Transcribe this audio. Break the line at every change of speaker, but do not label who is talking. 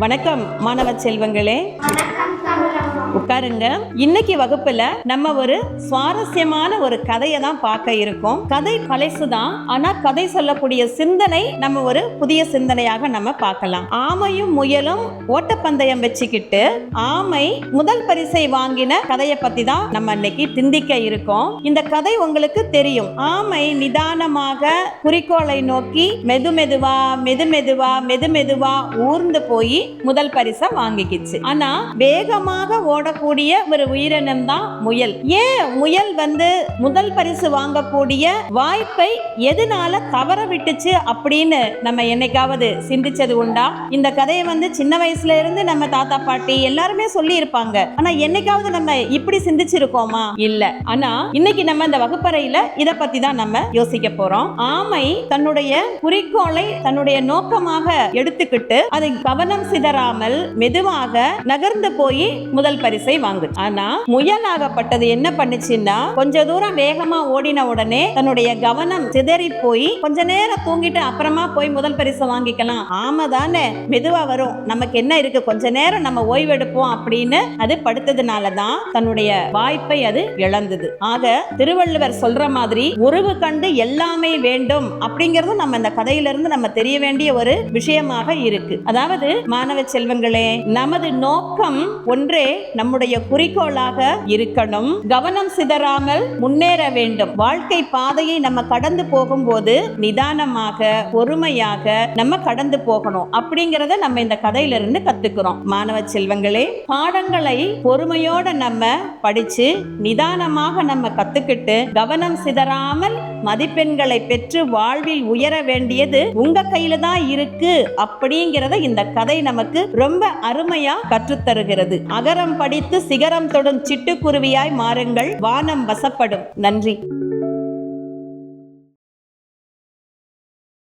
வணக்கம் மாணவ செல்வங்களே, உட்காருங்க. இன்னைக்கு வகுப்புல நம்ம ஒரு சுவாரஸ்யமான ஒரு கதையை தான் பார்க்க இருக்கோம். கதை பழசுதான், ஆனா கதை சொல்லக்கூடிய சிந்தனை நம்ம ஒரு புதிய சிந்தனையாக நம்ம பார்க்கலாம். ஆமையும் முயலும் ஓட்டப்பந்தயம் வச்சுக்கிட்டு ஆமை முதல் பரிசை வாங்கின கதையை பத்தி தான் நம்ம இன்னைக்கு சிந்திக்க இருக்கோம். இந்த கதை உங்களுக்கு தெரியும். ஆமை நிதானமாக குறிக்கோளை நோக்கி மெதுமெதுவா ஊர்ந்து போய் முதல் பரிசை வாங்கிக்கிச்சு. ஆனா வேகமாக ஓடக்கூடிய ஒரு உயிரினம் தான் முயல். ஏன் முயல் முதல் பரிசு வாங்கக்கூடிய வாய்ப்பை எதனால தவற விட்டுச்சு அப்படின்னு நம்ம என்னைக்காவது சிந்திச்சது உண்டா? இந்த கதையை சின்ன வயசுல இருந்து நம்ம தாத்தா பாட்டி எல்லாருமே சொல்லி இருப்பாங்க. ஆனா என்னைக்காவது நம்ம இப்படி சிந்திச்சிருக்கோமா? இல்ல. ஆனா இன்னைக்கு நம்ம இந்த வகுப்பறையில இத பத்தி தான் நம்ம யோசிக்க போறோம். ஆமை தன்னுடைய குறிக்கோளை தன்னுடைய நோக்கமாக எடுத்துக்கிட்டு அதை கவனம் சிதறாமல் மெதுவாக நகர்ந்து போய் முதல் பரிசை வாங்கு. ஆனா முயலாகப்பட்டது என்ன பண்ணுச்சுன்னா, கொஞ்ச தூரம் வேகமா ஓடின உடனே தன்னுடைய கவனம் சிதறி போய் கொஞ்ச நேரம் தூங்கிட்டு அப்புறமா போய் முதல் பரிசை வாங்கிக்கலாம். ஆமா தானே, மெதுவா வரும், நமக்கு என்ன இருக்கு, கொஞ்ச நேரம் நம்ம ஓய்வெடுப்போம் அப்படின்னு அது படுத்ததுனாலதான் தன்னுடைய வாய்ப்பை அது இழந்தது. ஆக திருவள்ளுவர் சொல்ற மாதிரி உருவு கண்டு எல்லாமே வேண்டும் அப்படிங்கறது நம்ம இந்த கதையிலிருந்து நம்ம தெரிய வேண்டிய ஒரு விஷயமாக இருக்கு. அதாவது மாணவ செல்வங்களே, நமது நோக்கம் ஒன்றே நம்முடைய குறிக்கோளாக இருக்கணும். கவனம் சிதறாமல் முன்னேற வேண்டும். வாழ்க்கை பாதையை நம்ம கடந்து போகும்போது நிதானமாக பொறுமையாக நம்ம கடந்து போகணும் அப்படிங்கறத நம்ம இந்த கதையிலிருந்து கத்துக்கிறோம். மாணவ செல்வங்களே, பாடங்களை பொறுமையோட நம்ம படிச்சு நிதானமாக நம்ம கத்துக்கிட்டு கவனம் சிதறாமல் மதிப்பெண்களை பெற்று வாழ்வில் உயர வேண்டியது உங்க கையில தான் இருக்கு அப்படிங்கறத இந்த கதை நமக்கு ரொம்ப அருமையா கற்றுத்தருகிறது. அகரம் படித்து சிகரம் தொடும் சிட்டுக்குருவியாய் மாறுங்கள், வானம் வசப்படும். நன்றி.